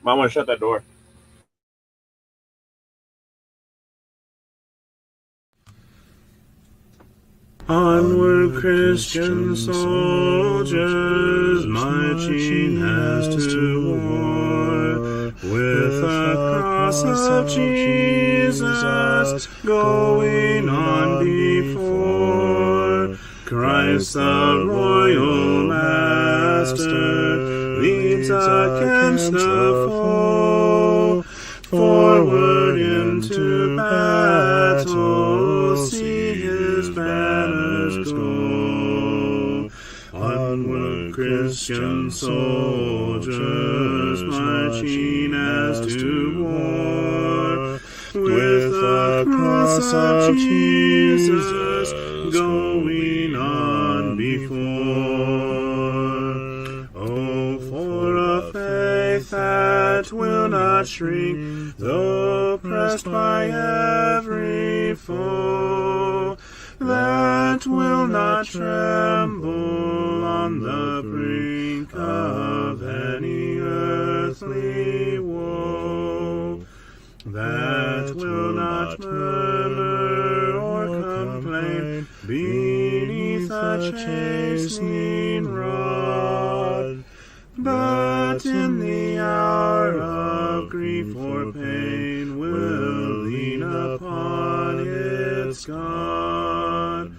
Might want to shut that door. Onward, Christian soldiers, marching as to war, with the cross of Jesus going on before. Christ the royal master leads against the foe, forward into battle, see his banners go. Onward, Christian soldiers, marching as to war, with the cross of Jesus going on before. Oh, for a faith that will not shrink, though pressed by every foe, that will not tremble on the brink of any earthly woe, that will not murmur or complain beneath a chastening rod, but in the hour of grief or pain will lean upon its God.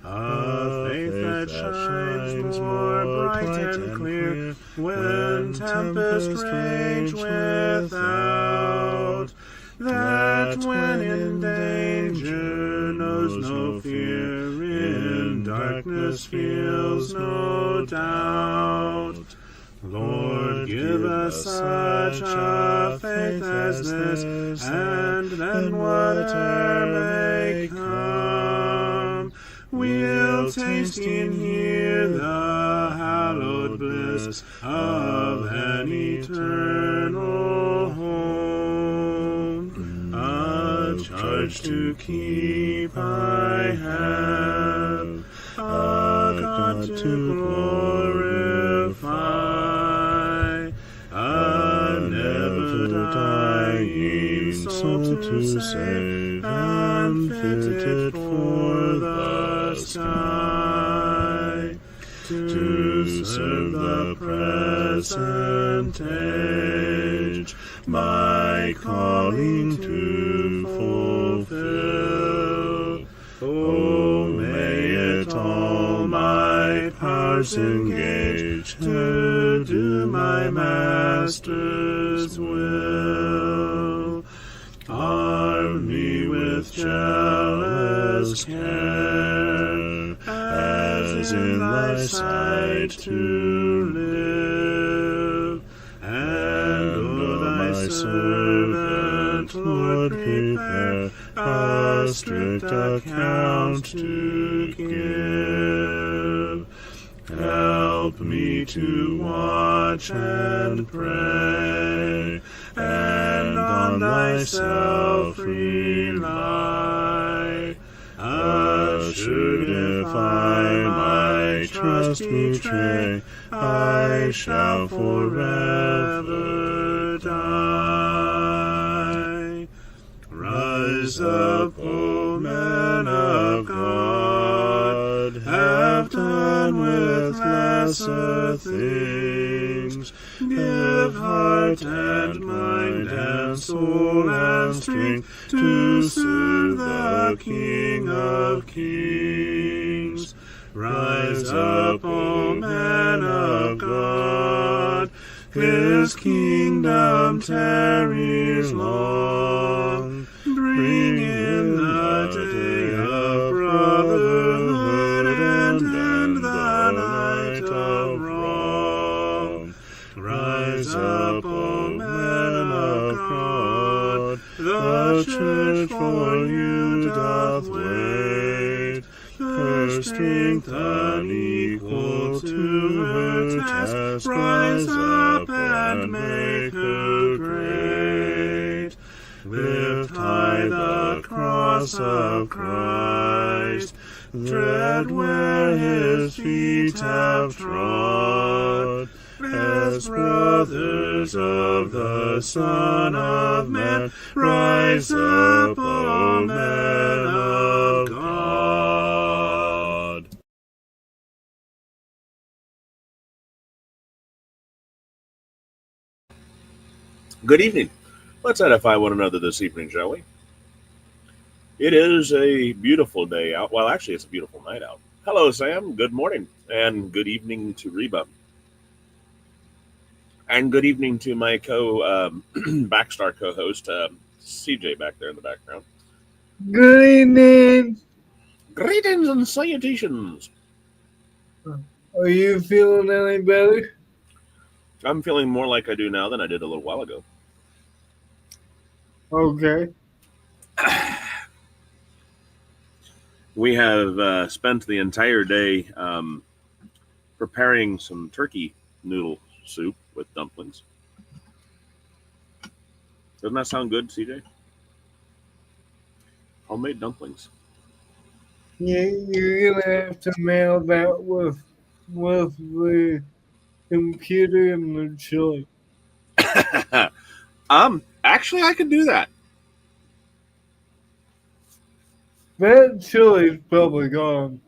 A faith that shines more bright and clear when tempests rage without, that when in danger knows no fear, in darkness feels no doubt. Lord, give us such a faith as this, and then whatever may come, we'll taste and hear the hallowed bliss of an eternal home. A charge to keep I have, a God to glorify, a never-dying soul to save, and fitted for the sky, to serve the present age, my calling to fulfill. Oh, may it all my powers engage to do my Master's will. Arm me with jealous care, as in thy sight to live, and O thy servant, Lord, prepare a strict account to give. Help me to watch and pray, and on thyself rely. Assured if I my trust betray, I shall forever die. Rise up, O men of God, have done with lesser things. Give heart and mind and soul and strength to serve the King of Kings. Rise up, O men of God, his kingdom tarries long. Bring in the day of brotherhood and end the night of wrong. Rise up, O men of God, the church for you doth wait. Her strength unequal to her task, rise up and make her great. Lift high the cross of Christ, tread where his feet have trod, as as brothers of the Son of Man, rise up, O men of God. Good evening. Let's edify one another this evening, shall we? It is a beautiful day out. Well, actually, it's a beautiful night out. Hello, Sam. Good morning. And good evening to Reba. And good evening to my Backstar co host, CJ, back there in the background. Good evening. Greetings and salutations. Are you feeling any better? I'm feeling more like I do now than I did a little while ago. Okay. We have spent the entire day preparing some turkey noodle soup with dumplings. Doesn't that sound good, CJ? Homemade dumplings. Yeah, you're gonna have to mail that with the computer and the chili. Actually, I could do that. That chili's probably gone.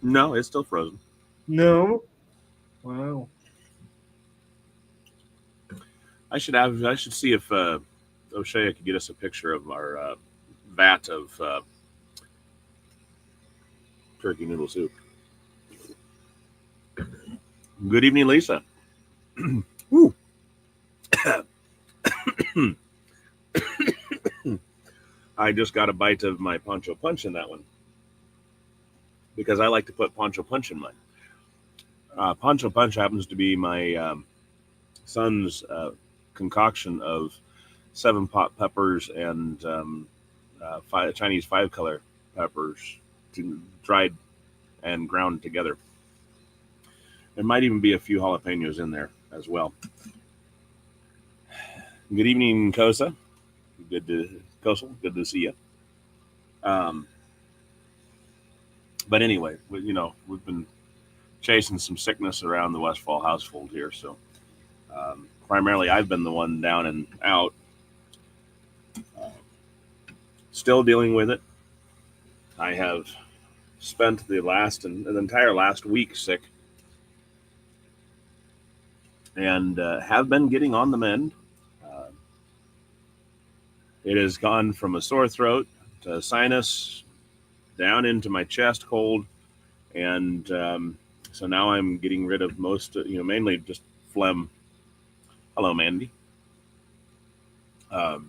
No, it's still frozen. No? Wow. I should see if O'Shea could get us a picture of our vat of turkey noodle soup. Good evening, Lisa. Ooh. I just got a bite of my Poncho Punch in that one because I like to put Poncho Punch in mine. Poncho Punch happens to be my son's concoction of 7-pot peppers and Chinese 5-color peppers dried and ground together. There might even be a few jalapenos in there as well. Good evening, Kosa. Good to see you. But anyway, we've been chasing some sickness around the Westfall household here, so primarily I've been the one down and out. Still dealing with it. I have spent the entire last week sick, and have been getting on the mend. It has gone from a sore throat to sinus, down into my chest cold, and so now I'm getting rid of mainly just phlegm. Hello, Mandy. Now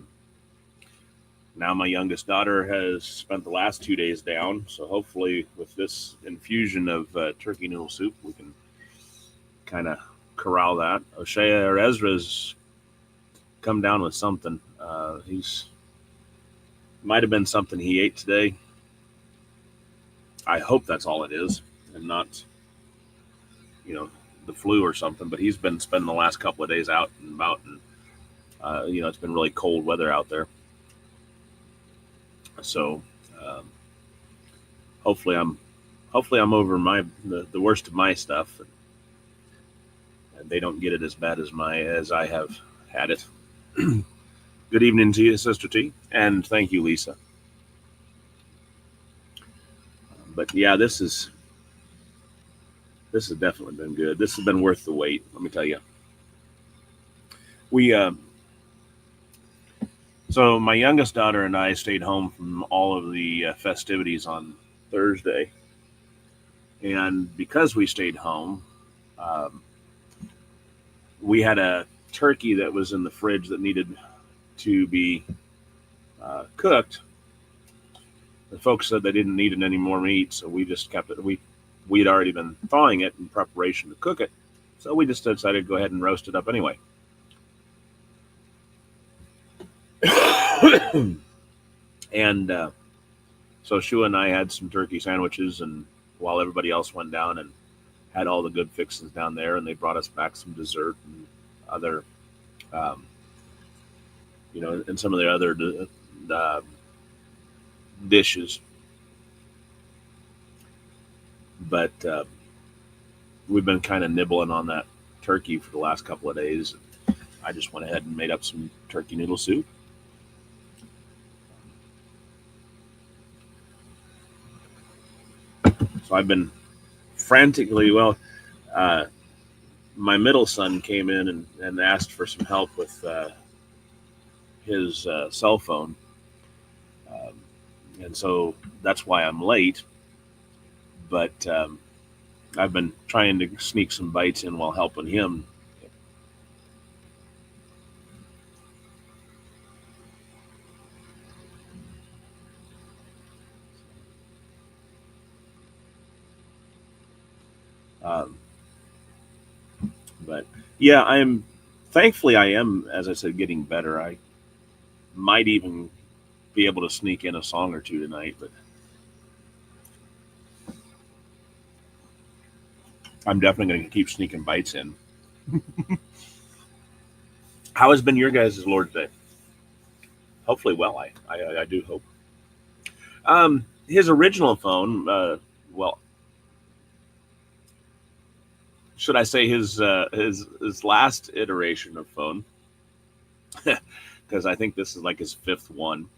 my youngest daughter has spent the last 2 days down, so hopefully with this infusion of turkey noodle soup, we can kind of corral that. O'Shea or Ezra's come down with something. He's might have been something he ate today. I hope that's all it is, and not, the flu or something. But he's been spending the last couple of days out and about, and it's been really cold weather out there. So hopefully I'm over the worst of my stuff, and they don't get it as bad as I have had it. Good evening to you, Sister T, and thank you, Lisa. But yeah, this has definitely been good. This has been worth the wait, let me tell you. So my youngest daughter and I stayed home from all of the festivities on Thursday, and because we stayed home, we had a turkey that was in the fridge that needed to be cooked. The folks said they didn't need any more meat, so we just kept it. We had already been thawing it in preparation to cook it, so we just decided to go ahead and roast it up anyway. And so Shua and I had some turkey sandwiches, and while everybody else went down and had all the good fixings down there, and they brought us back some dessert and other, and some of the other dishes. But we've been kind of nibbling on that turkey for the last couple of days. I just went ahead and made up some turkey noodle soup. So I've been frantically, well, uh, my middle son came in and asked for some help with his cell phone. Um, and so that's why I'm late. But I've been trying to sneak some bites in while helping him. Um, but yeah, I'm thankfully I am, as I said, getting better. I might even be able to sneak in a song or two tonight, but I'm definitely going to keep sneaking bites in. How has been your guys' Lord's Day? Hopefully, well. I do hope. His original phone, well, should I say his last iteration of phone? Because I think this is like his fifth one.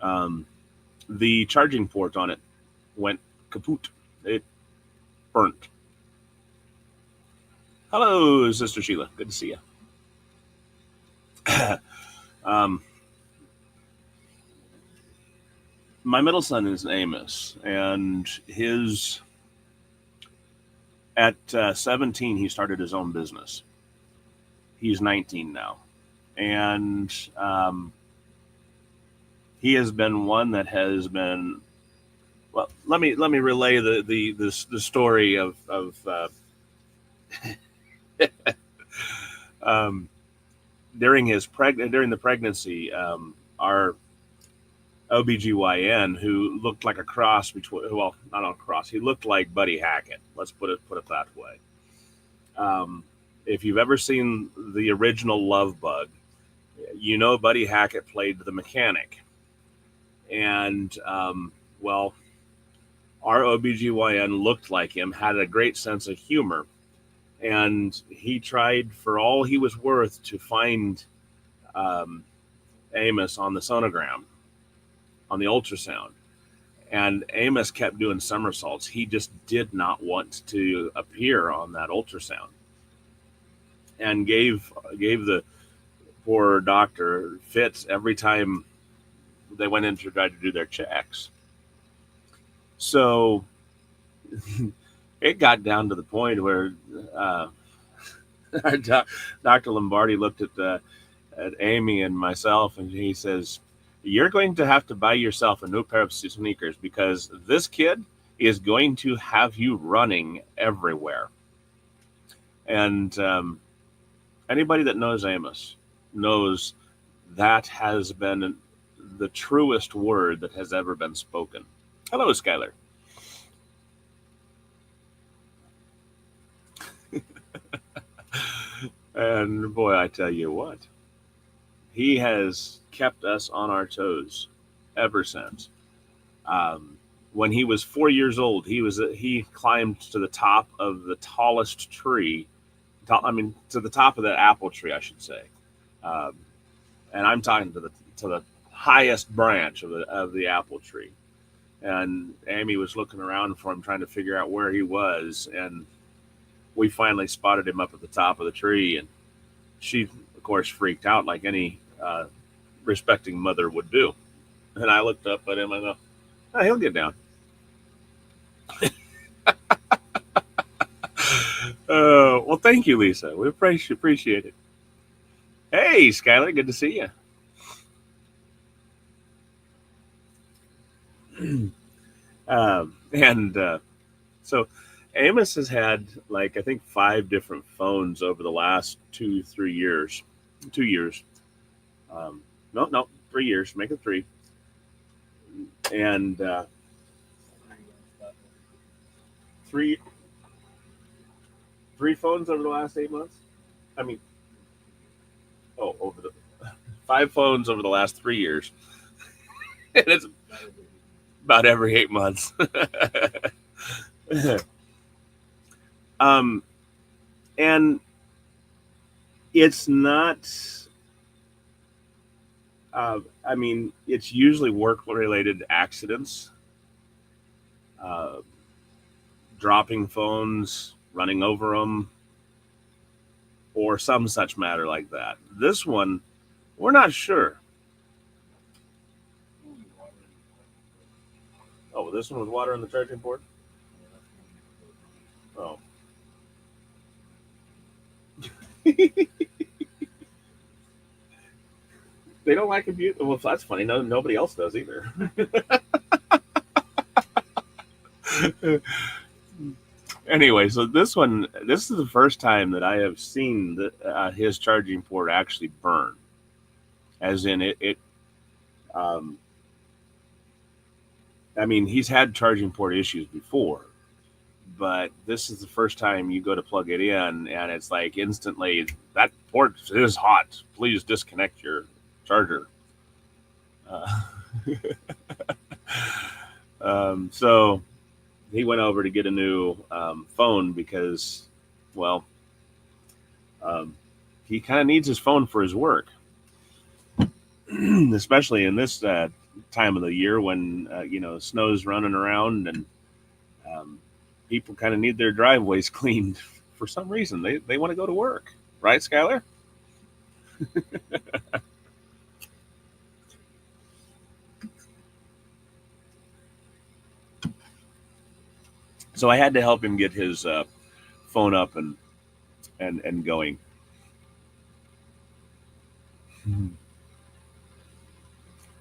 Um, the charging port on it went kaput. It burnt. Hello, Sister Sheila. Good to see you. um, my middle son is Amos, and his at 17 he started his own business. He's 19 now, and he has been one that has been. Well, let me relay the story of um, during the pregnancy, our OBGYN, who looked like a cross between, well, not a cross, he looked like Buddy Hackett. Let's put it that way. Um, if you've ever seen the original Love Bug, you know Buddy Hackett played the mechanic, and well, our OBGYN looked like him, had a great sense of humor, and he tried for all he was worth to find um, Amos on the sonogram, on the ultrasound. And Amos kept doing somersaults. He just did not want to appear on that ultrasound, and gave the poor doctor fits every time they went in to try to do their checks. So it got down to the point where uh, Dr. Lombardi looked at Amy and myself, and he says, "You're going to have to buy yourself a new pair of sneakers because this kid is going to have you running everywhere." And anybody that knows Amos knows that has been the truest word that has ever been spoken. Hello, Skylar. And boy, I tell you what, he has kept us on our toes ever since. Um, when he was 4 years old, he climbed to the top of the tallest tree. I mean, to the top of that apple tree, I should say. Um, and I'm talking to the highest branch of the apple tree. And Amy was looking around for him, trying to figure out where he was, and we finally spotted him up at the top of the tree. And she, of course, freaked out like any respecting mother would do. And I looked up at him and I go, "Oh, he'll get down." Well, thank you, Lisa. We appreciate it. Hey, Skylar, good to see you. And so Amos has had, like, I think 5 different phones over the last 2 3 years. 2 years. No, no, 3 years. Make it three. And three three phones over the last 8 months. I mean, over the 5 phones over the last 3 years. And it's about every 8 months. um, And it's not, I mean, it's usually work related accidents, uh, dropping phones, running over them, or some such matter like that. This one, we're not sure. Oh, this one with water in the charging port? Oh. They don't like computer. Well, that's funny. No, nobody else does either. Anyway, so this is the first time that I have seen his charging port actually burn. As in, it um, I mean, he's had charging port issues before, but this is the first time you go to plug it in, and it's like instantly that port is hot. Please disconnect your charger. Uh, so he went over to get a new phone because, well, um, he kind of needs his phone for his work, especially in this time of the year when snow's running around and um, people kind of need their driveways cleaned for some reason. They want to go to work, right, Skylar? So I had to help him get his phone up and going.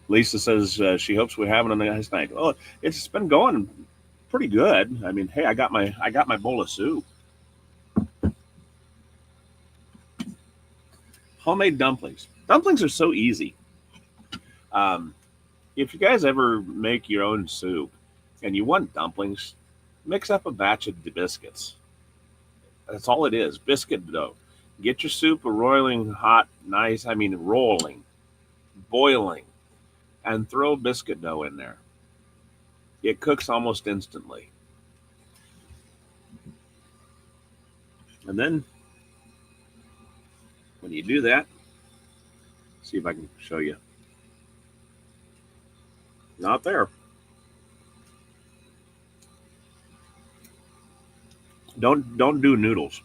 Lisa says she hopes we're having a nice night. Well, it's been going pretty good. I mean, hey, I got my bowl of soup. Homemade dumplings. Dumplings are so easy. Um, if you guys ever make your own soup and you want dumplings, mix up a batch of the biscuits. That's all it is, biscuit dough. Get your soup roiling hot, nice. I mean, rolling, boiling, and throw biscuit dough in there. It cooks almost instantly. And then when you do that, see if I can show you. Not there. Don't do noodles.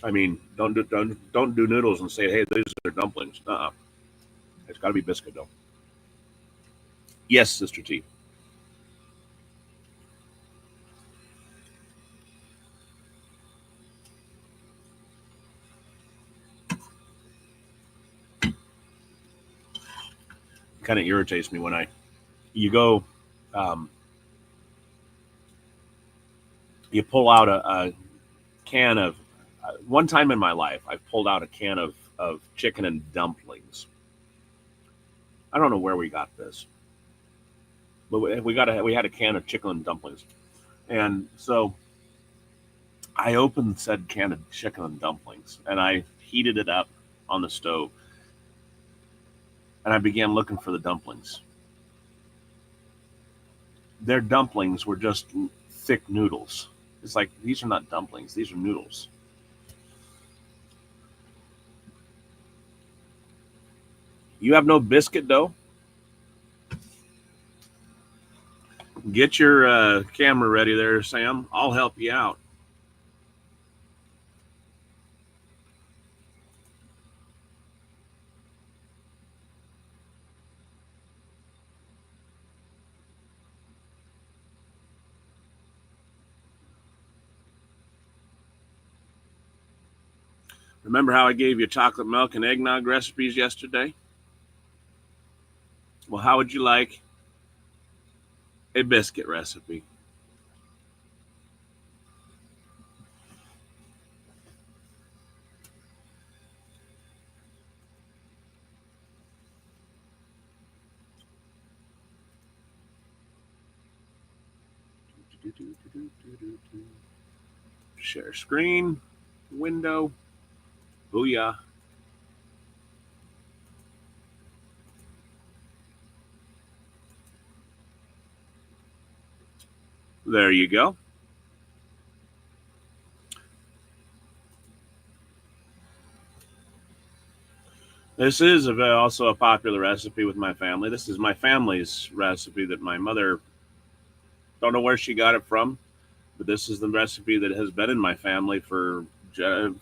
I mean, don't do noodles and say, hey, these are dumplings. It's got to be biscuit dough. Yes, Sister T. Kind of irritates me when you go, um, you pull out a can of. One time in my life, I pulled out a can of chicken and dumplings. I don't know where we got this, but we had a can of chicken and dumplings, and so I opened said can of chicken and dumplings, and I heated it up on the stove, and I began looking for the dumplings. Their dumplings were just thick noodles. It's like these are not dumplings; these are noodles. You have no biscuit dough? Get your camera ready there, Sam. I'll help you out. Remember how I gave you chocolate milk and eggnog recipes yesterday? Well, how would you like a biscuit recipe? Share screen, window, booyah. There you go. This is also a popular recipe with my family. This is my family's recipe that my mother, don't know where she got it from, but this is the recipe that has been in my family for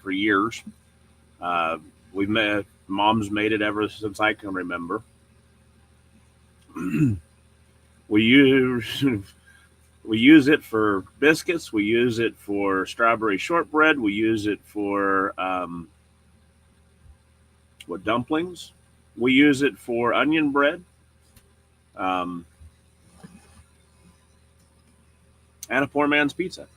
years. Uh, we've made Mom's made it ever since I can remember. we use we use it for biscuits. We use it for strawberry shortbread. We use it for what dumplings. We use it for onion bread, um, and a poor man's pizza.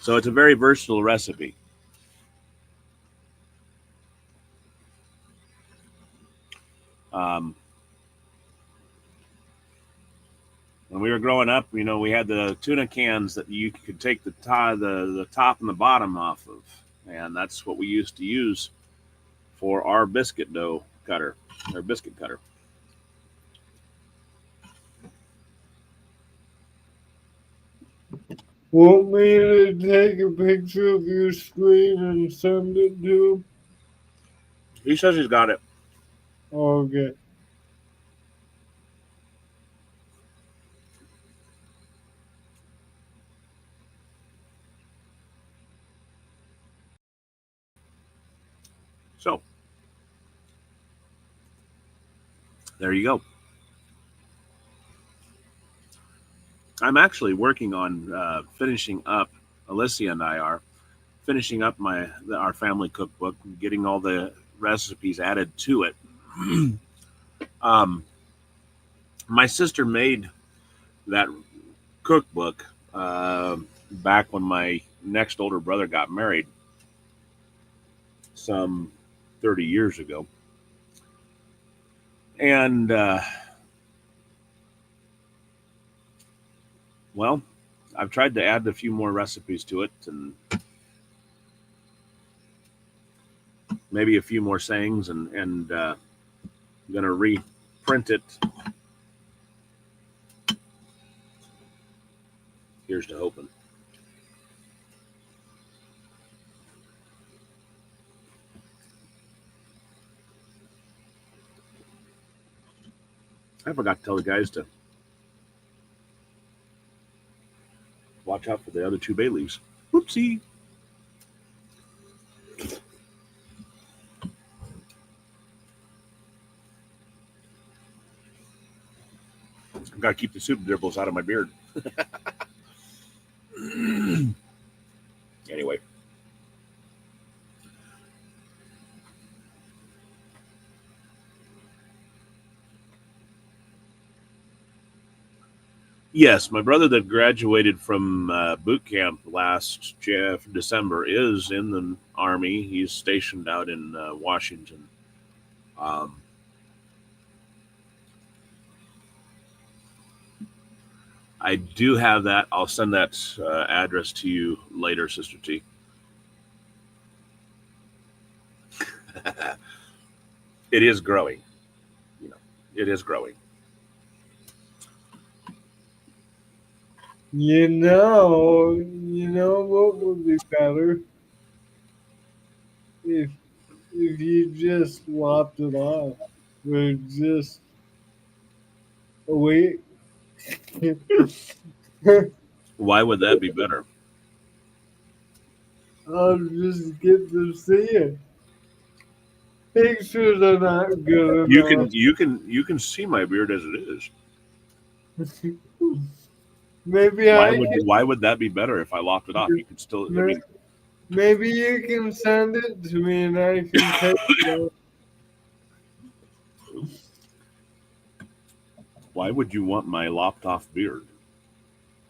So it's a very versatile recipe. Um, when we were growing up, we had the tuna cans that you could take the top and the bottom off of, and that's what we used to use for our biscuit dough cutter, or biscuit cutter. Want me to take a picture of your screen and send it to him? He says he's got it. Okay. So there you go. I'm actually working on finishing up. Alicia and I are finishing up our family cookbook, getting all the recipes added to it. um, my sister made that cookbook back when my next older brother got married, some 30 years ago, and well, I've tried to add a few more recipes to it, and maybe a few more sayings, and I'm going to reprint it. Here's to hoping. I forgot to tell the guys to watch out for the other two bay leaves. Whoopsie. I've got to keep the soup dribbles out of my beard. Anyway. Yes, my brother that graduated from boot camp last December is in the Army. He's stationed out in Washington. Um, I do have that. I'll send that address to you later, Sister T. It is growing. You know, it is growing. You know what would be better if if you just lopped it off for just a week. Why would that be better? I'll just get to see it. Pictures are not good You enough. can you can see my beard as it is. Maybe I Why would that be better if I lopped it off? You could still. I can. mean, Maybe you can send it to me and I can take it. why would you want my lopped off beard?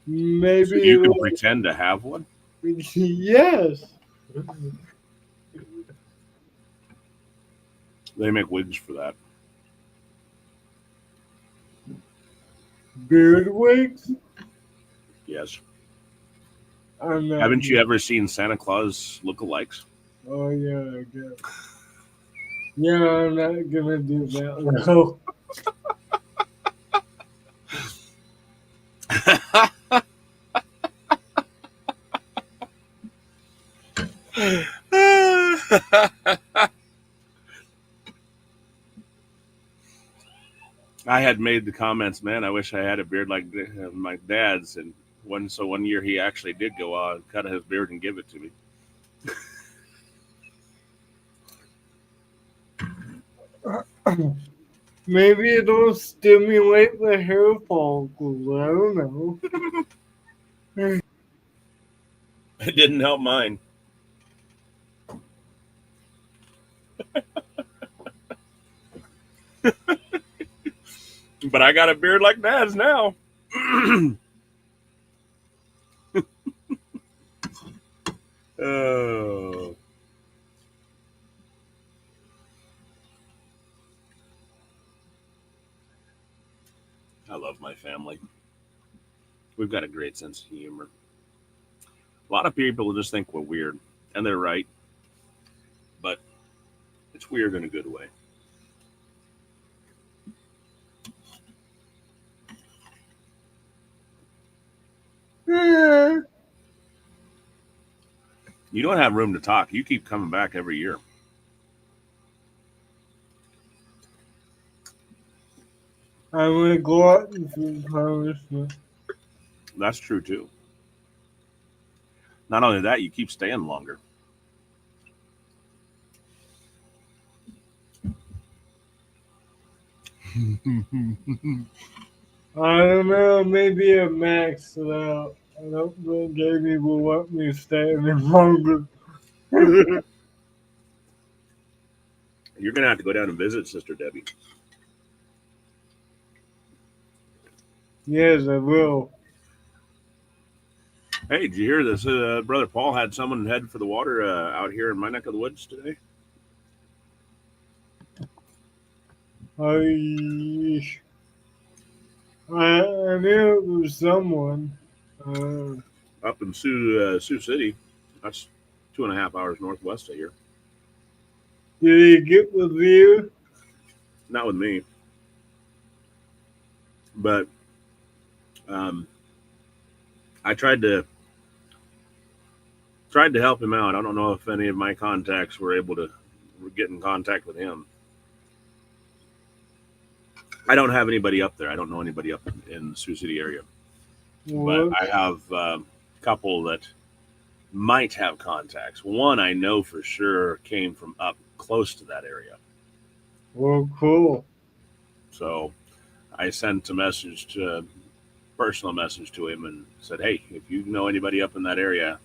So Maybe you can it'll. pretend to have one? Yes. They make wigs for that. Beard wigs? Yes. I'm not. Haven't you ever seen Santa Claus lookalikes? Oh, yeah, I guess. Yeah, I'm not gonna do that. No. I had made the comments, man. I wish I had a beard like my dad's, and one year he actually did go out, cut his beard, and give it to me. Maybe it'll stimulate the hair follicles. I don't know. It didn't help mine, but I got a beard like dad's now. Oh, I love my family. We've got a great sense of humor. A lot of people just think we're weird, and they're right, but it's weird in a good way. Yeah, You don't have room to talk. You keep coming back every year. I'm a glutton for punishment. That's true too. Not only that, you keep staying longer. I don't know, maybe it maxed it out. I don't think Amy will let me stay any longer. You're gonna have to go down and visit Sister Debbie. Yes, I will. Hey, did you hear this? Brother Paul had someone head for the water out here in my neck of the woods today. I, I knew it was someone. Uh, Up in Sioux City. That's 2.5 hours northwest of here. did he get with you? Not with me, but um, I tried to help him out. I don't know if any of my contacts were able to get in contact with him. I don't have anybody up there. I don't know anybody up in the Sioux City area, but What? I have a couple that might have contacts. One I know for sure came from up close to that area. Well, cool. So I sent a message to personal message to him and said, "Hey, if you know anybody up in that area."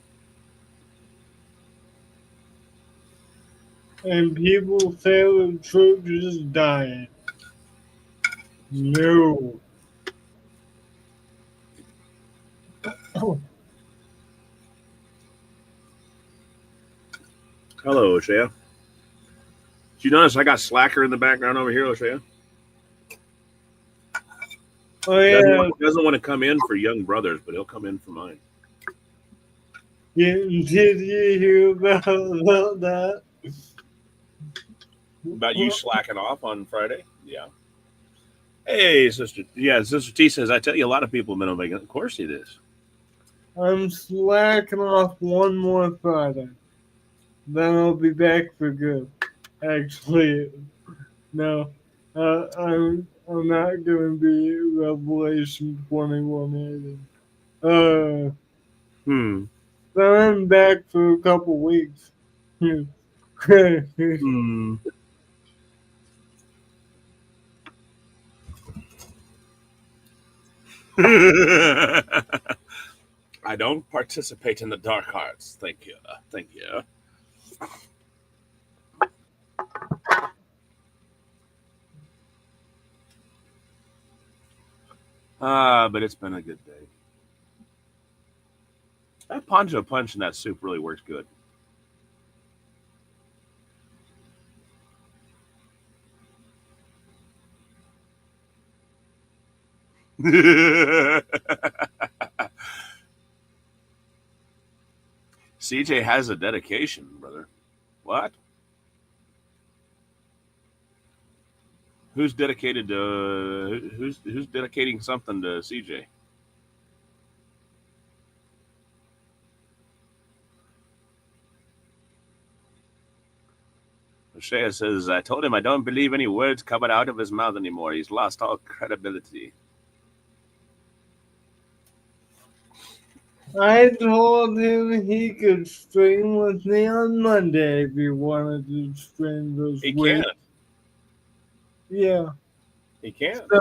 And people say the church is dying. No. Hello, O'Shea. Did you notice I got Slacker in the background over here, O'Shea? Oh Doesn't yeah, want, doesn't want to come in for young brothers, but he'll come in for mine. did you hear about that? About you slacking off on Friday? Yeah. Hey, sister. Yeah, Sister T says, I tell you, a lot of people have been on vacation. Of course it is. I'm slacking off one more Friday. Then I'll be back for good. Actually, no. I'm not gonna be Revelation 21:80. Uh, Hmm. then I'm back for a couple weeks. Hmm. I don't participate in the dark arts. Thank you. Thank you. But it's been a good day. That poncho punch in that soup really works good. CJ has a dedication, brother. What? Who's dedicated to who's dedicating something to CJ? Shea says, I told him I don't believe any words coming out of his mouth anymore. He's lost all credibility. I told him he could stream with me on Monday if he wanted to stream this He week. can't. Yeah. He can't. So,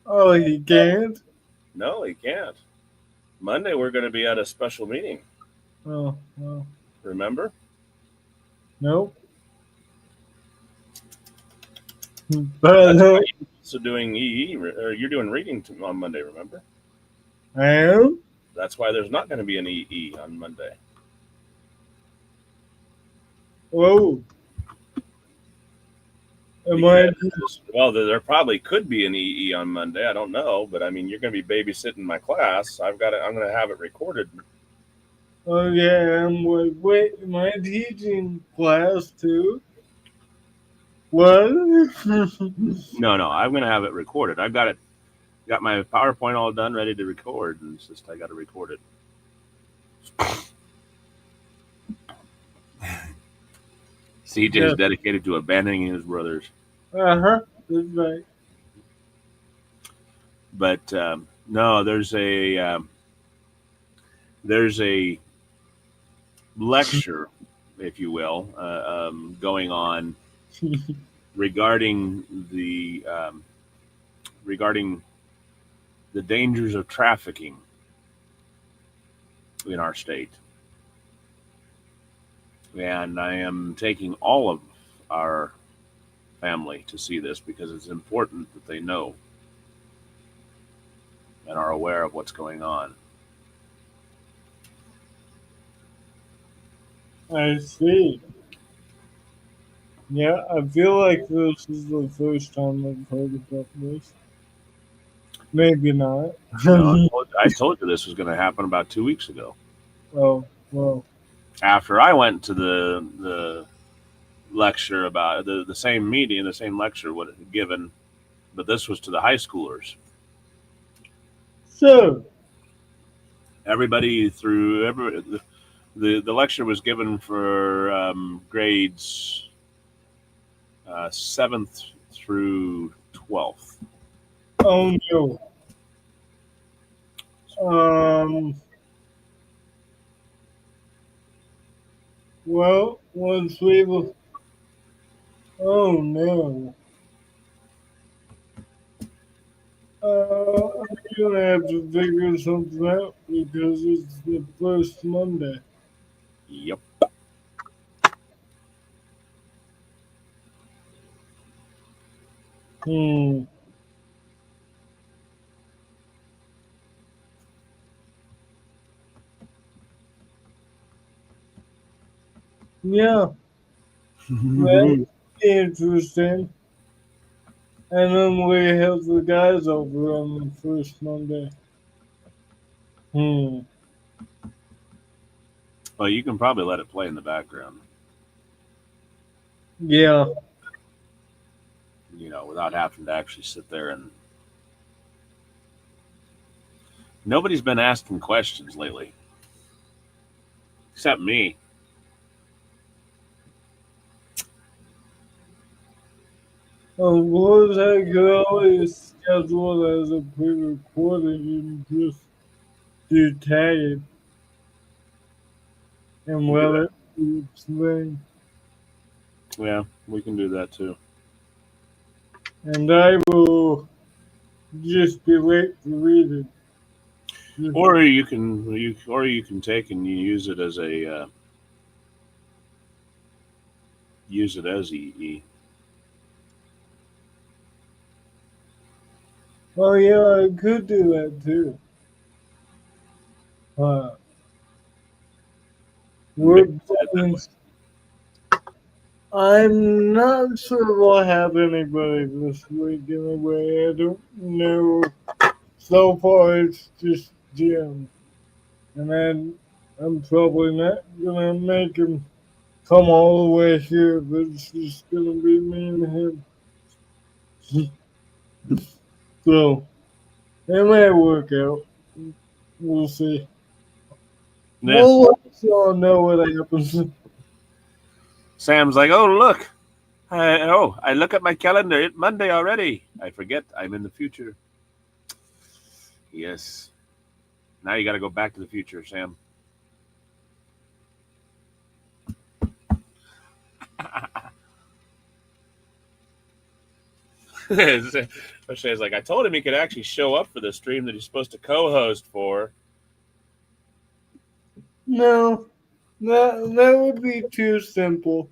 oh, he can't? No, he can't. Monday we're going to be at a special meeting. Oh, well. Remember? Nope. That's But why you're also doing EE, or you're doing reading on Monday, remember? I am? That's why there's not going to be an EE on Monday. Whoa. Am I? Well, there probably could be an EE on Monday. I don't know, but I mean, you're going to be babysitting my class. I'm going to have it recorded. Oh, yeah. I'm like, wait, am I teaching class too? What? No, I'm going to have it recorded. I've got my PowerPoint all done, ready to record, and it's just I got to record it. CJ is dedicated to abandoning his brothers. Uh-huh. That's right. But no, there's a lecture, if you will, going on regarding the dangers of trafficking in our state. And I am taking all of our family to see this because it's important that they know and are aware of what's going on. I see. Yeah, I feel like this is the first time I've heard about this. Maybe not. No, I told you this was going to happen about 2 weeks ago. Oh, well. After I went to the lecture about the same meeting, the same lecture was given, but this was to the high schoolers. So, everybody the lecture was given for grades 7th through 12th. oh no. Well, once we were. Oh no. I'm gonna have to figure something out because it's the first Monday. Yep. Hmm. Yeah, that's interesting. And then we have the guys over on the first Monday. Hmm. Well, you can probably let it play in the background, Yeah. without having to actually sit there and. Nobody's been asking questions lately, except me. What that girl is scheduled as a pre-recorded and just do tag it and let it explain. Yeah, we can do that too. And I will just be late to read it. Or you can take and you use it as EE. Oh yeah, I could do that too. We're I'm not sure we'll have anybody this week anyway. I don't know. So far, it's just Jim. And then I'm probably not gonna make him come all the way here, but it's just gonna be me and him. So, it may work out. We'll see. Yeah. We'll let y'all know what happens. Sam's like, oh look, I look at my calendar. It's Monday already. I forget I'm in the future. Yes. Now you got to go back to the future, Sam. O'Shea's like, I told him he could actually show up for the stream that he's supposed to co-host for. No, that would be too simple.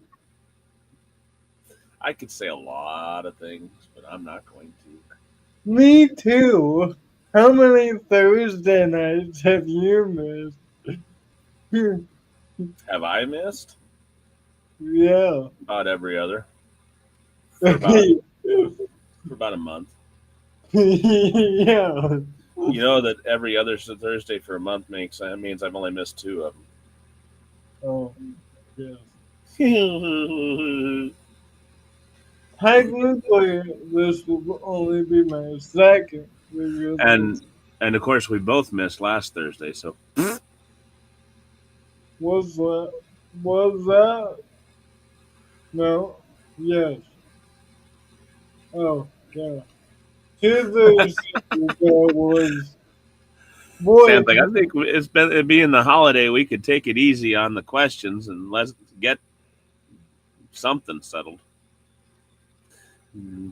I could say a lot of things, but I'm not going to. Me too. How many Thursday nights have you missed? Have I missed? Yeah. About every other for about for about a month. Yeah. You know that every other Thursday for a month means I've only missed two of Oh, yes. them. Technically, this will only be my second because and and of course we both missed last Thursday. So was that was that no yes oh yeah Tuesday was boy Sam's like, I think it being the holiday, we could take it easy on the questions and let's get something settled.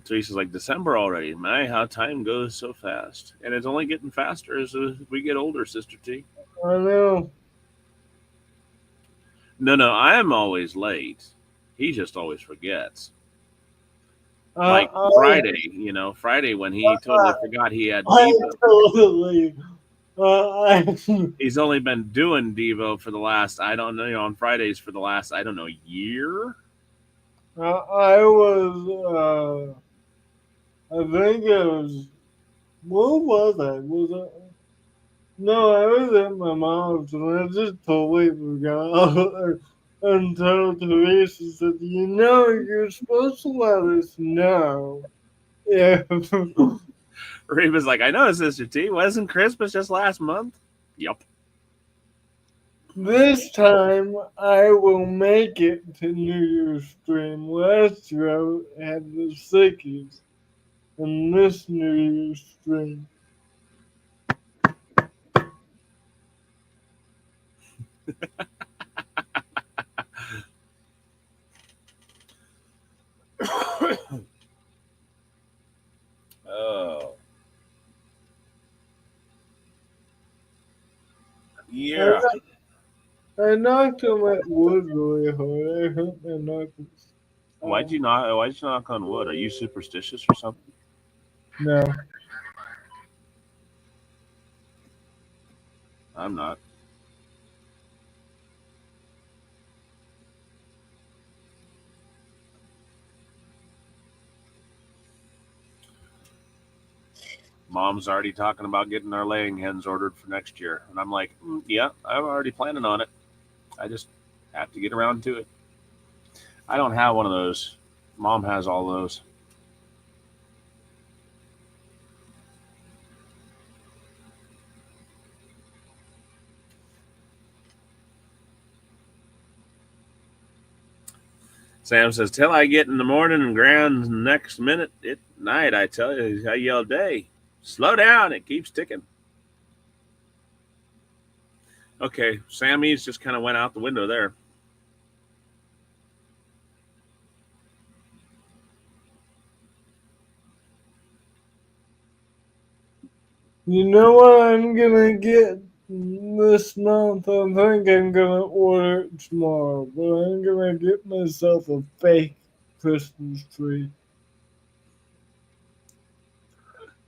Teresa's like, December already. My, how time goes so fast. And it's only getting faster as we get older, Sister T. I know No, I am always late. He just always forgets. I Like I Friday when he totally forgot he had I Devo. totally I He's only been doing Devo for the last, I don't know, on Fridays for the last, I don't know, year? I was I think it was what was I was it no, I was at my mom's and I just totally forgot until Teresa said, you're supposed to let us know if Reba's like, I know, Sister T. Wasn't Christmas just last month? Yep. this time I will make it to New Year's stream. Last year I had the sickies and this New Year's stream. Oh, I, yeah. I knocked on that wood really hard. I hurt my knuckles. Why'd Oh, you not? Why'd you knock on wood? Are you superstitious or something? no. I'm not. Mom's already talking about getting our laying hens ordered for next year, and I'm like, yeah, I'm already planning on it. I just have to get around to it. I don't have one of those. Mom has all those. Sam says, "Till I get in the morning and ground next minute at night, I tell you, I yell day. Slow down, it keeps ticking." Okay, Sammy's just kind of went out the window there. You know what I'm gonna get this month? I think I'm gonna order it tomorrow, but I'm gonna get myself a fake Christmas tree.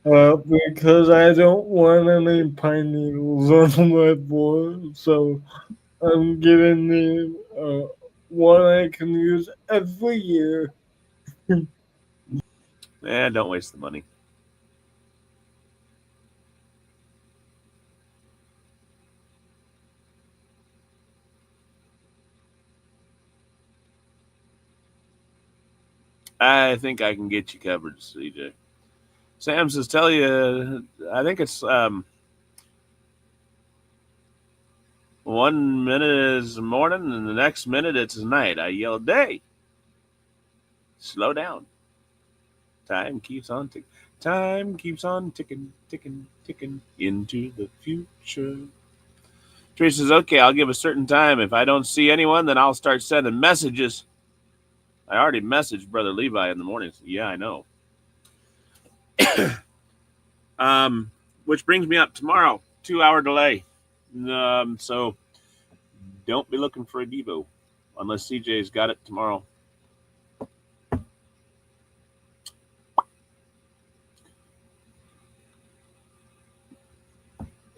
Because I don't want any pine needles on my board, so I'm getting the one I can use every year. Don't waste the money. I think I can get you covered, CJ. Sam says, "Tell you, I think it's 1 minute is morning and the next minute it's night." I yell, "Day!" Slow down. Time keeps on ticking. Time keeps on ticking, ticking, ticking into the future. Teresa says, okay, I'll give a certain time. If I don't see anyone, then I'll start sending messages. I already messaged Brother Levi in the mornings. Yeah, I know. Um, which brings me up tomorrow, 2 hour delay. So don't be looking for a Devo unless CJ's got it tomorrow.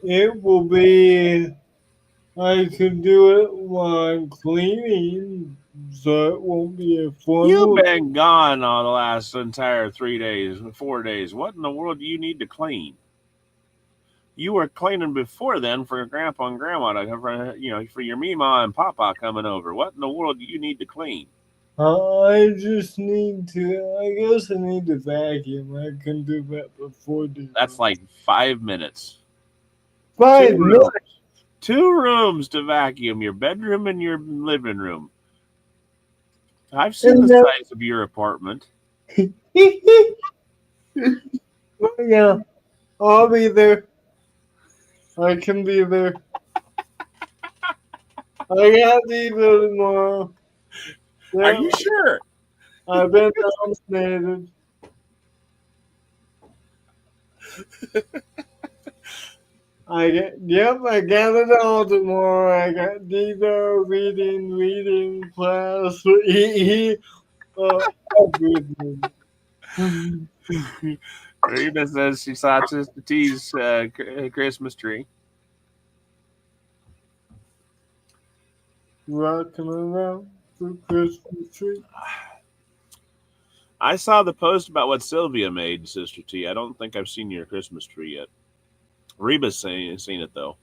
It will be. I can do it while I'm cleaning, so it won't be a You've fun. been gone all the last entire 3 days, 4 days. What in the world do you need to clean? You were cleaning before then for your grandpa and grandma for your mima and papa coming over. What in the world do you need to clean? I just need to. I guess I need to vacuum. I can do that before dinner. That's like 5 minutes. Two 5 minutes. rooms. 2 rooms to vacuum, your bedroom and your living room. I've seen the And size of your apartment. then, yeah, I'll be there. I can be there. I got to be there tomorrow. Are Yeah, you sure? I've been nominated. I got it all tomorrow. I got Devo reading class, everything. Reba says she saw Sister T's Christmas tree. Rocking around the Christmas tree. I saw the post about what Sylvia made, Sister T. I don't think I've seen your Christmas tree yet. Reba's seen it though.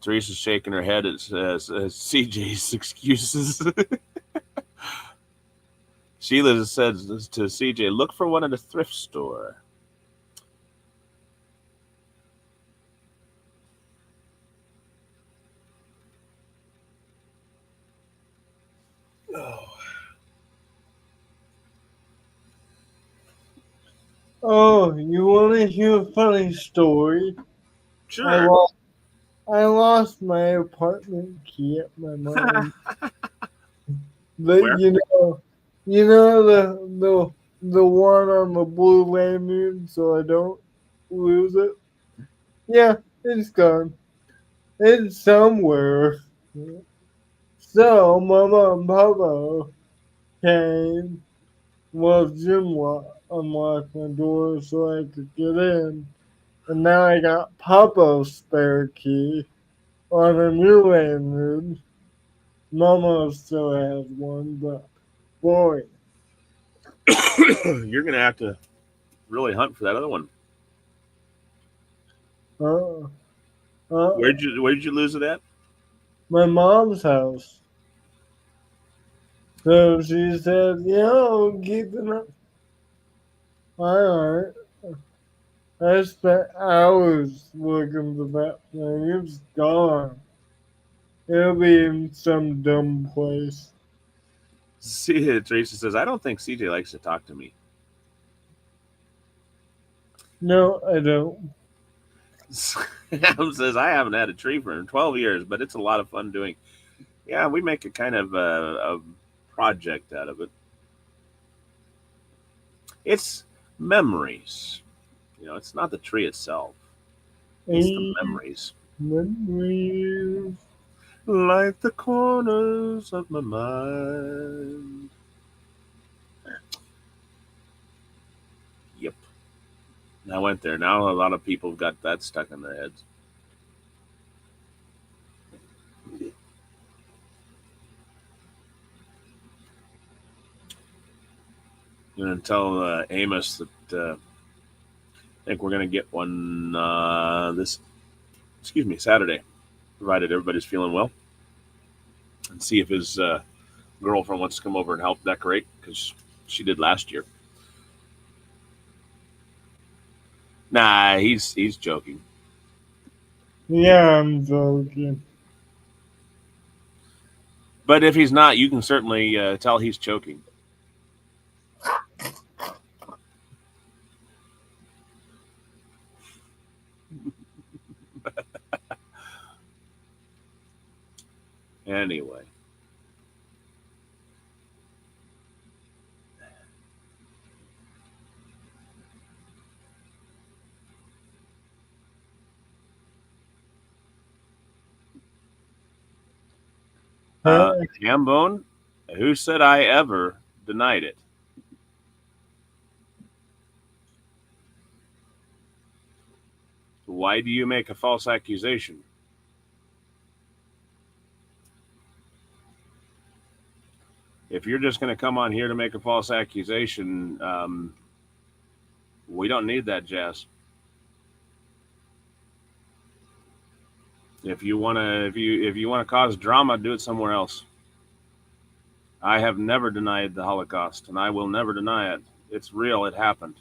Teresa's shaking her head at CJ's excuses. Sheila says to CJ, look for one at a thrift store. Oh. Oh, you want to hear a funny story? I Sure. lost, I lost my apartment key at my mom. But Where? the one on the blue lanyard, so I don't lose it. Yeah, it's gone. It's somewhere. So my mom and Papa came. Well, Jim unlocked my door so I could get in, and now I got Papa's spare key on a new lanyard. Mama still has one, but boy, You're gonna have to really hunt for that other one. uh, uh, Where'd you lose it at? my mom's house. So she said, keep it up. Alright. I spent hours looking for that thing. It's gone. It'll be in some dumb place. See, Teresa says, I don't think CJ likes to talk to me. No, I don't. Adam says, I haven't had a tree for 12 years, but it's a lot of fun doing. Yeah, we make a kind of a project out of it. It's memories. It's not the tree itself, it's the Ain't memories. memories. Like the corners of my mind. Yep. I went there. Now a lot of people have got that stuck in their heads. I'm going to tell Amos that I think we're going to get one Saturday, provided everybody's feeling well, and see if his girlfriend wants to come over and help decorate because she did last year. Nah, he's joking. Yeah, I'm joking. But if he's not, you can certainly tell he's choking. Anyway. Hambone, who said I ever denied it? Why do you make a false accusation? If you're just going to come on here to make a false accusation, we don't need that jazz. If you want to, if you want to cause drama, do it somewhere else. I have never denied the Holocaust, and I will never deny it. It's real. It happened.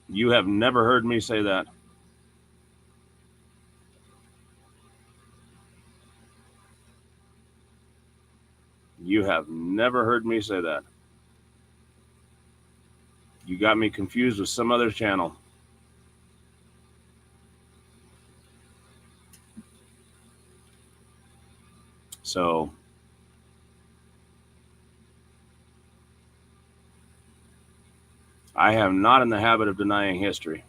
You have never heard me say that. You have never heard me say that. You got me confused with some other channel. So I am not in the habit of denying history.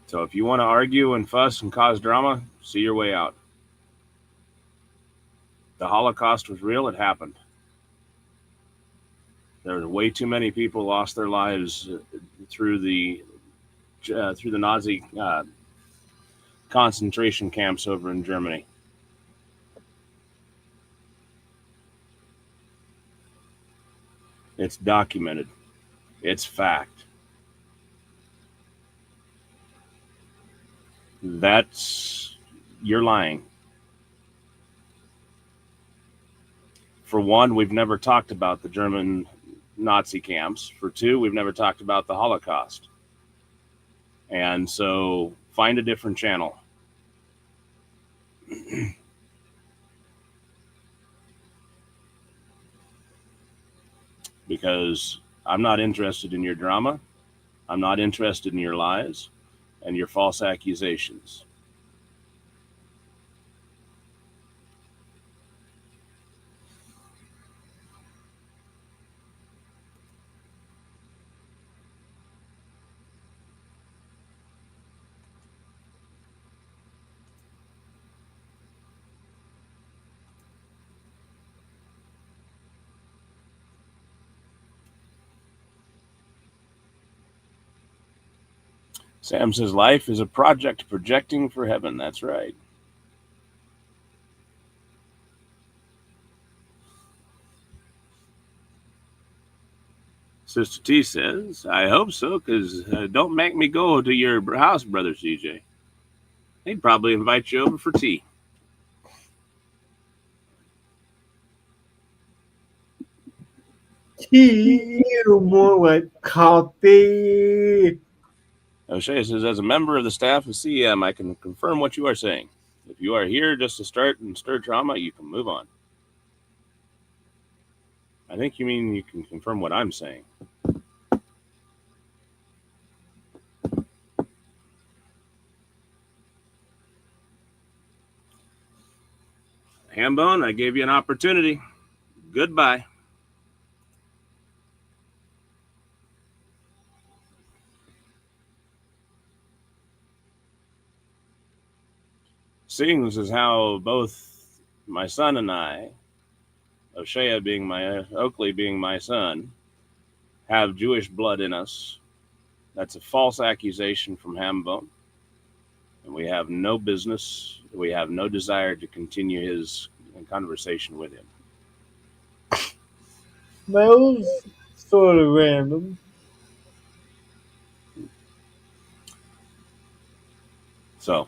So if you want to argue and fuss and cause drama, see your way out. The Holocaust was real. It happened. There were way too many people lost their lives through the Nazi concentration camps over in Germany. It's documented. It's fact. You're lying. For one, we've never talked about the German Nazi camps. For two, we've never talked about the Holocaust. And so find a different channel. Because I'm not interested in your drama. I'm not interested in your lies and your false accusations. Sam says life is a project projecting for heaven. That's right. Sister T says, I hope so, because don't make me go to your house, Brother CJ. They'd probably invite you over for tea. Tea, more like coffee. O'Shea says, as a member of the staff of CEM, I can confirm what you are saying. If you are here just to start and stir drama, you can move on. I think you mean you can confirm what I'm saying. Hambone, I gave you an opportunity. Goodbye. Seeing this is how both my son and I, O'Shea being Oakley being my son, have Jewish blood in us. That's a false accusation from Hambone. And we have no business, we have no desire to continue his conversation with him. That was sort of random. So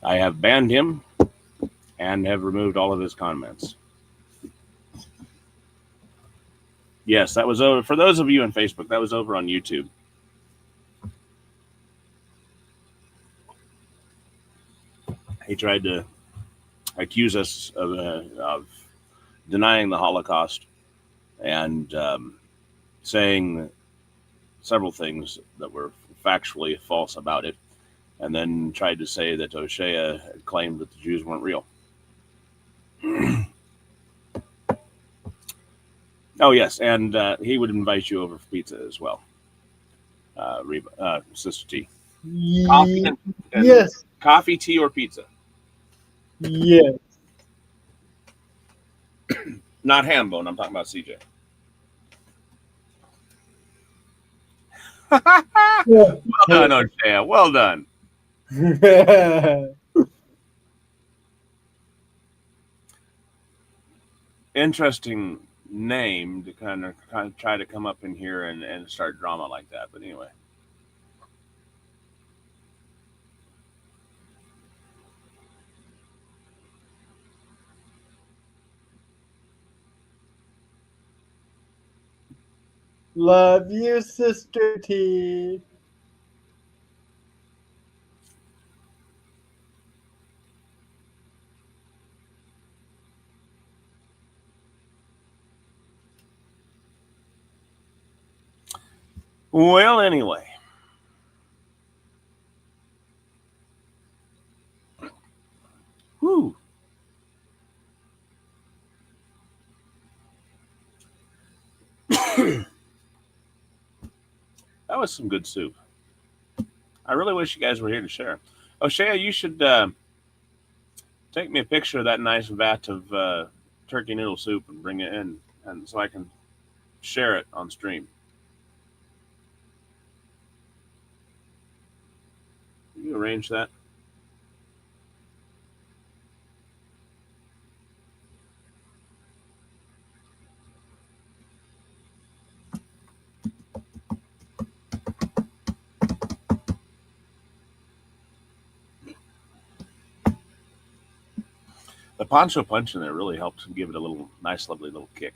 I have banned him and have removed all of his comments. Yes, that was over. For those of you on Facebook, that was over on YouTube. He tried to accuse us of denying the Holocaust and saying several things that were factually false about it, and then tried to say that O'Shea claimed that the Jews weren't real. Oh yes, and he would invite you over for pizza as well, Reba, Sister T. Coffee and Yes, coffee, tea, or pizza. yes. Not ham bone. I'm talking about CJ. Well done, O'Shea. Well done. Interesting name to kind of try to come up in here and start drama like that. But anyway. Love you, Sister T. Well, anyway. Whew. That was some good soup. I really wish you guys were here to share. O'Shea, you should take me a picture of that nice vat of turkey noodle soup and bring it in, and so I can share it on stream. Can you arrange that? The poncho punch in there really helped give it a little nice, lovely little kick.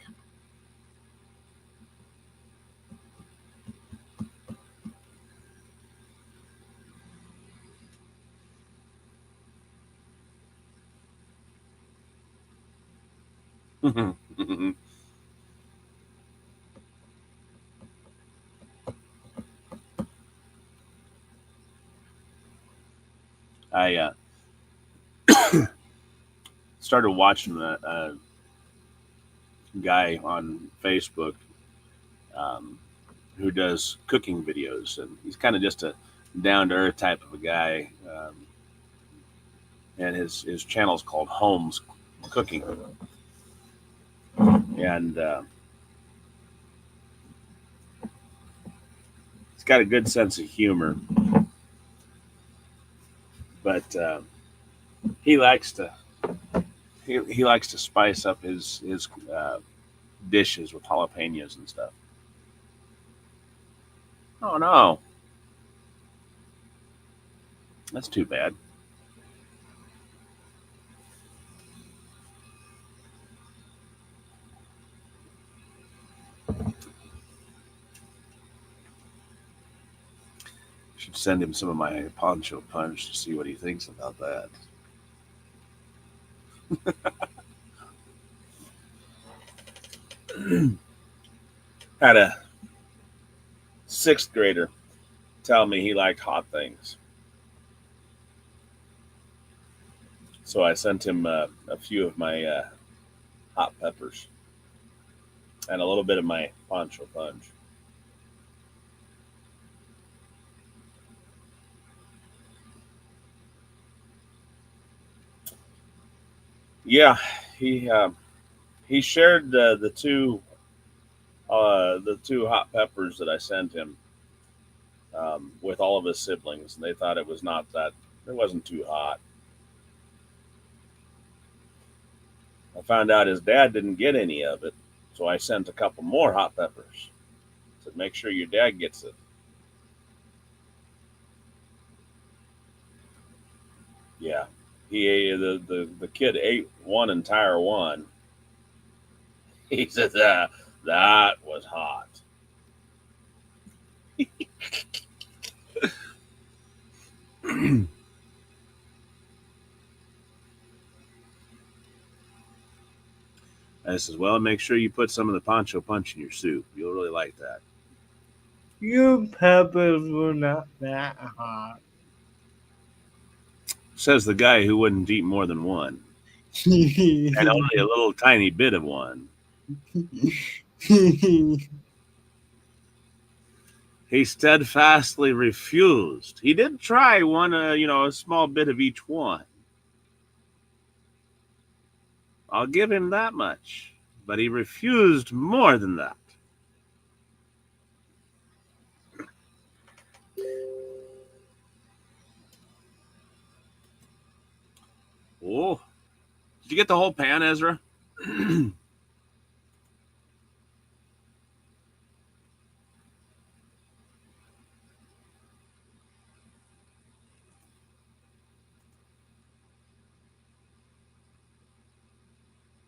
I started watching a guy on Facebook um, who does cooking videos, and he's kind of just a down to earth type of a guy. And his channel is called Holmes Cooking, and he's got a good sense of humor, but he likes to he likes to spice up his dishes with jalapenos and stuff. Oh no, that's too bad. Should send him some of my poncho punch to see what he thinks about that. Had a sixth grader tell me he liked hot things, so I sent him a few of my hot peppers and a little bit of my poncho punch. Yeah, he he shared the two hot peppers that I sent him with all of his siblings, and they thought it was not that it wasn't too hot. I found out his dad didn't get any of it, so I sent a couple more hot peppers. Said, make sure your dad gets it. Yeah, he the kid ate one entire one. He says, That was hot. I says, well, make sure you put some of the Pancho Punch in your soup. You'll really like that. Your peppers were not that hot. Says the guy who wouldn't eat more than one, and only a little tiny bit of one. He steadfastly refused. He did try one, a small bit of each one. I'll give him that much. But he refused more than that. Oh, did you get the whole pan, Ezra?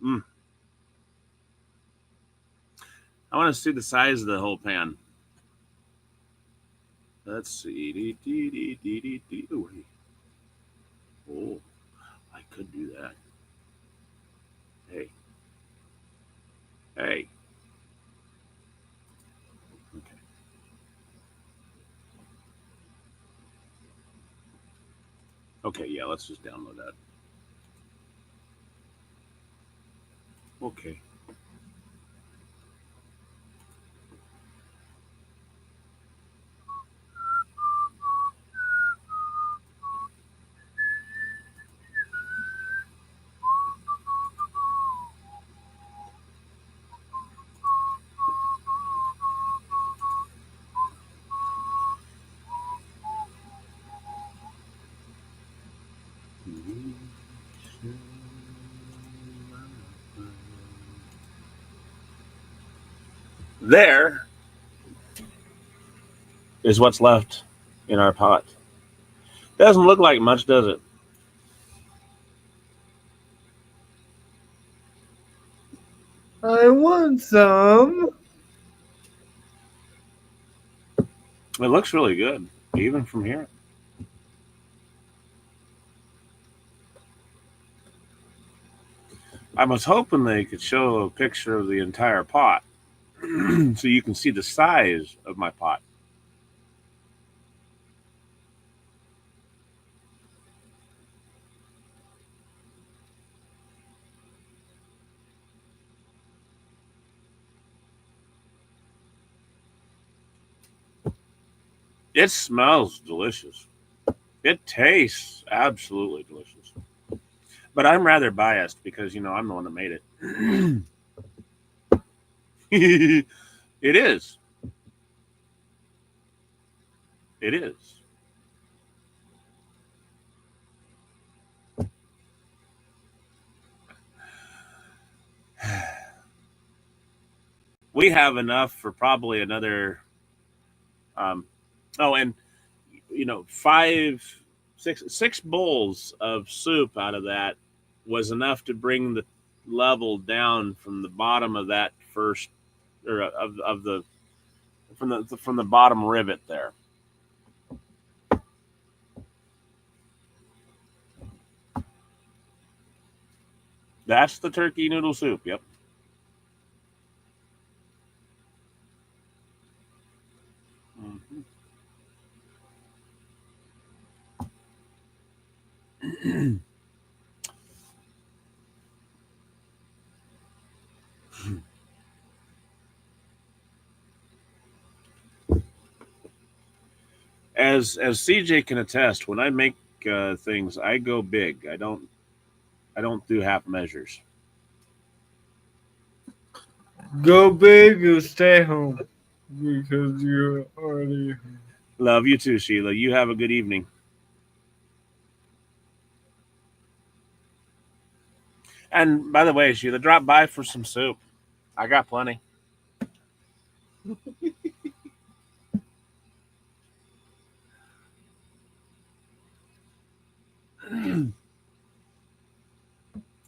Mm. I want to see the size of the whole pan. Let's see. Oh, I could do that. Hey. Hey. Okay. Okay, yeah, let's just download that. Okay. There is what's left in our pot. Doesn't look like much, does it? I want some. It looks really good, even from here. I was hoping they could show a picture of the entire pot so you can see the size of my pot. It smells delicious. It tastes absolutely delicious. But I'm rather biased because, I'm the one that made it. It is. It is. We have enough for probably another, um, oh, and, six bowls of soup out of that was enough to bring the level down from the bottom of that first, or of the, from the bottom rivet there. That's the turkey noodle soup. Yep. Mhm. As CJ can attest, when I make things, I go big. I don't do half measures. Go big or stay home because you're already. Love you too, Sheila. You have a good evening. And by the way, Sheila, drop by for some soup. I got plenty.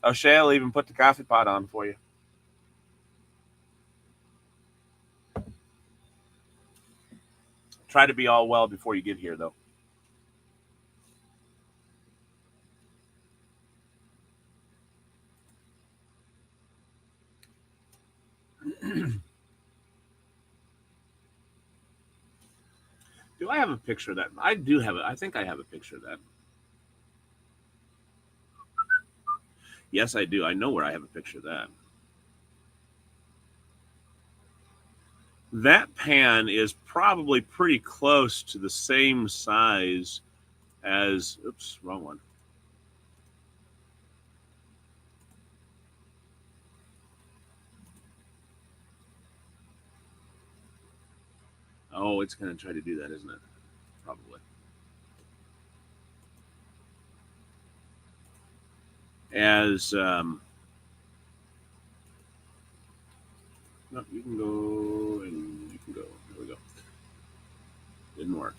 O'Shea will even put the coffee pot on for you. Try to be all well before you get here, though. Do I have a picture of that? I do have it. I think I have a picture of that. Yes, I do. I know where I have a picture of that. That pan is probably pretty close to the same size as, oops, wrong one. Oh, it's going to try to do that, isn't it? Probably. As, no, you can go and you can go. There we go. Didn't work.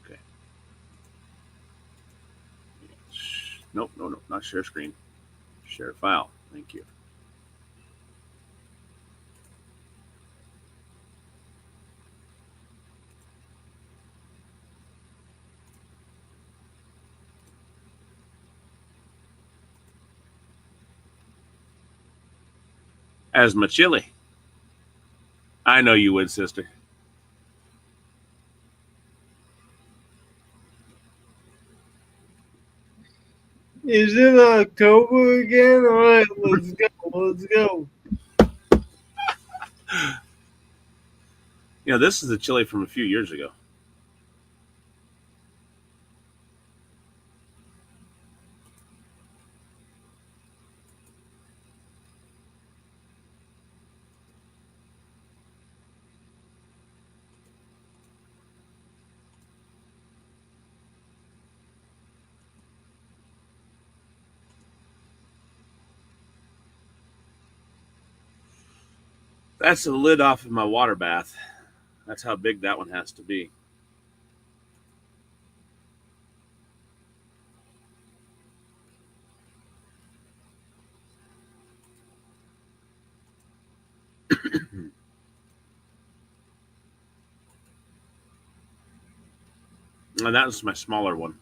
Okay. Nope, no, no, not share screen. Share file. Thank you. As my chili. I know you would, sister. Is it October again? All right, let's go. Let's go. You know, this is the chili from a few years ago. That's the lid off of my water bath. That's how big that one has to be. And that was my smaller one.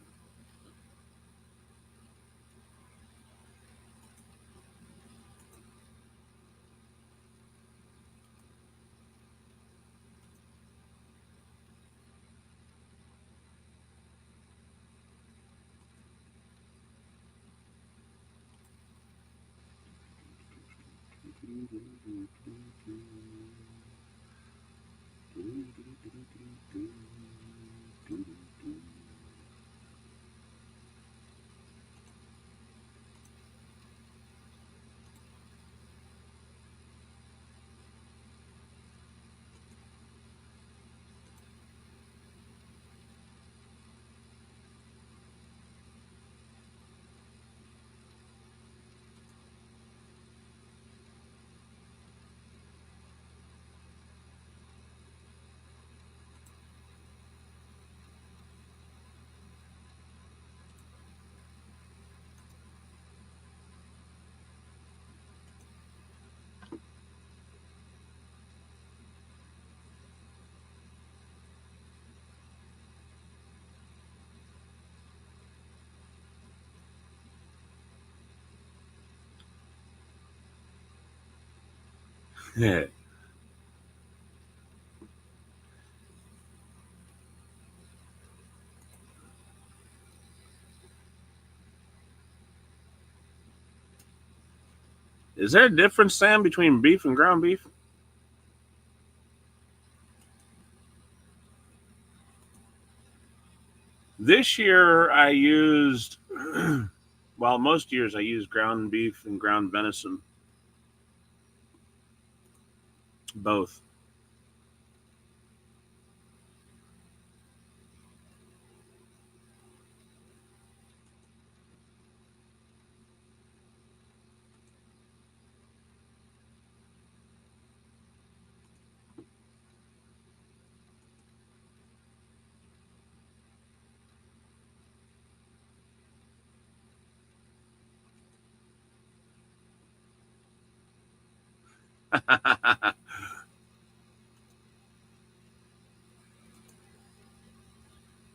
Is there a difference, Sam, between beef and ground beef? This year I used, well, most years I use ground beef and ground venison, both.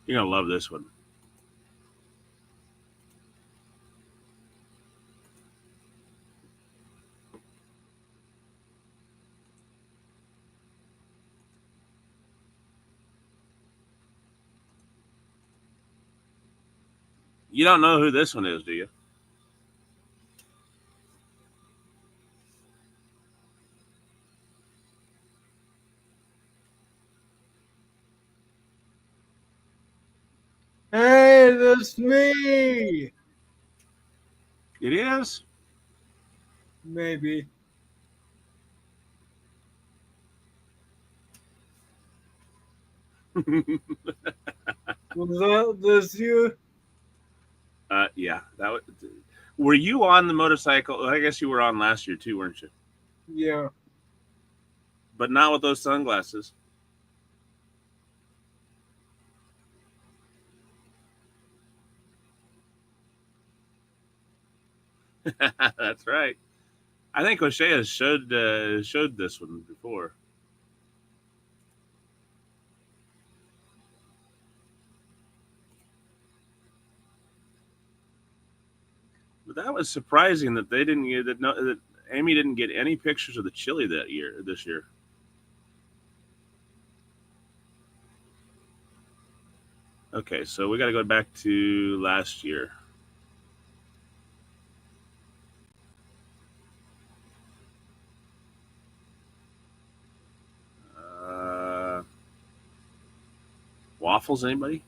You're gonna love this one. You don't know who this one is, do you? Hey, that's me. It is. Maybe. Was that this you? Yeah, that was. Were you on the motorcycle? I guess you were on last year too, weren't you? Yeah. But not with those sunglasses. That's right. I think O'Shea has showed this one before. But that was surprising that they didn't get that. No, that Amy didn't get any pictures of the chili that year. This year. Okay, so we got to go back to last year. Uh, waffles, anybody?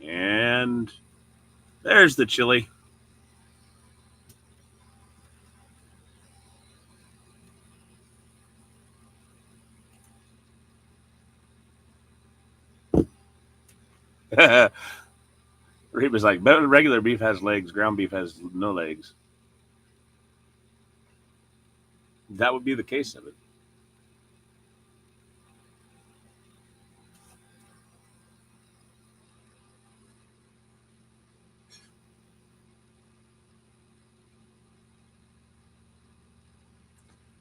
And there's the chili. Reba's like, but regular beef has legs, ground beef has no legs. That would be the case of it.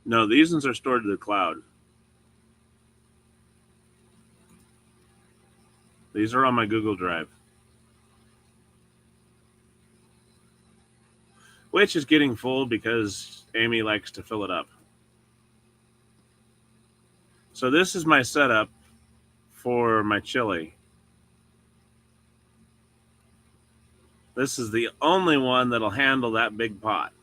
No, these ones are stored to the cloud. These are on my Google Drive, which is getting full because Amy likes to fill it up. So this is my setup for my chili. This is the only one that'll handle that big pot.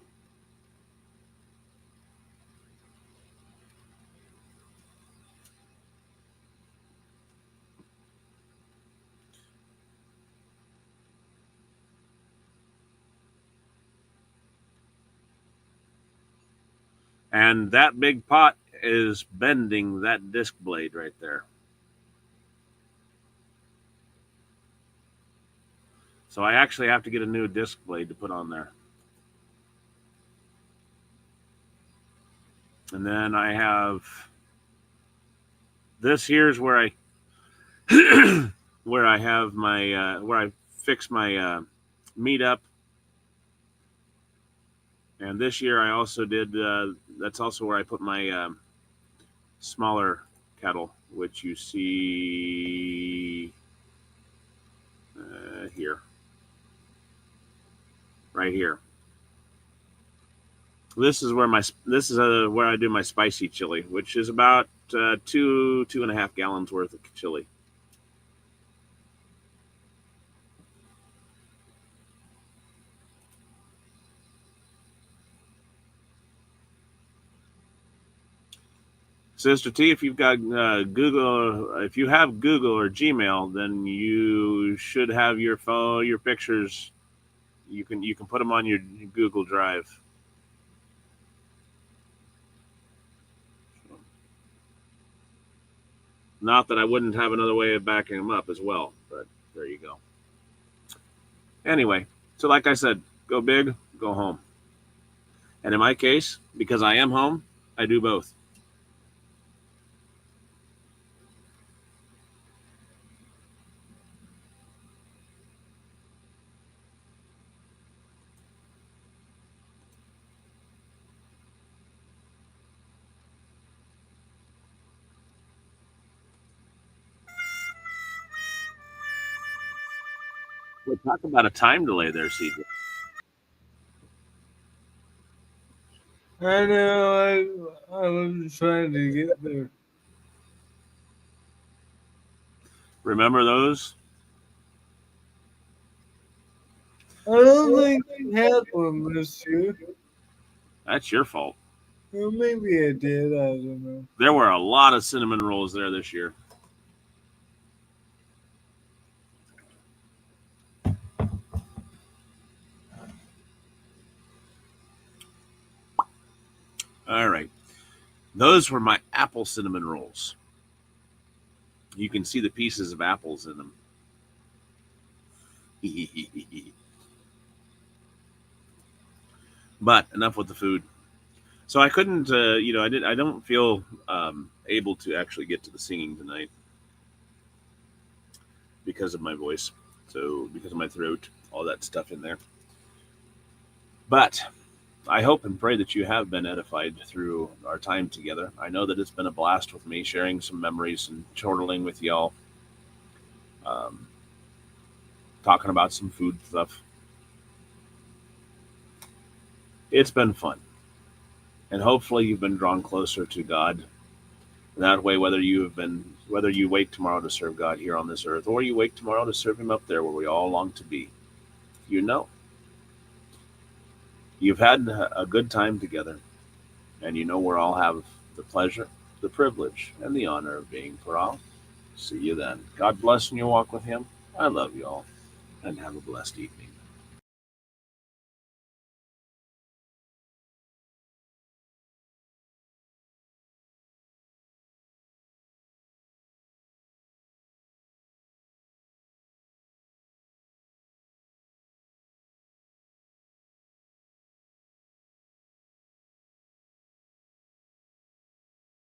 And that big pot is bending that disc blade right there. So I actually have to get a new disc blade to put on there. And then I have this here's where I where I have my where I fix my meat up. And this year I also did. That's also where I put my smaller kettle, which you see here, right here. This is where I do my spicy chili, which is about 2.5 gallons worth of chili. Sister T, if you've got Google, if you have Google or Gmail, then you should have your phone, your pictures. You can put them on your Google Drive. Not that I wouldn't have another way of backing them up as well, but there you go. Anyway, so like I said, go big, go home. And in my case, because I am home, I do both. Well, talk about a time delay there, CJ. I know I was trying to get there. Remember those? I don't think I had one this year. That's your fault. Well, maybe I did. I don't know. There were a lot of cinnamon rolls there this year. All right. Those were my apple cinnamon rolls. You can see the pieces of apples in them. But enough with the food. So I couldn't, I don't feel able to actually get to the singing tonight because of my voice. So because of my throat, all that stuff in there. But I hope and pray that you have been edified through our time together. I know that it's been a blast with me sharing some memories and chortling with y'all, um, talking about some food stuff. It's been fun. And hopefully you've been drawn closer to God. That way, whether you wake tomorrow to serve God here on this earth, or you wake tomorrow to serve Him up there where we all long to be, you know you've had a good time together, and you know we'll all have the pleasure, the privilege, and the honor of being for all. See you then. God bless in your walk with Him. I love you all, and have a blessed evening.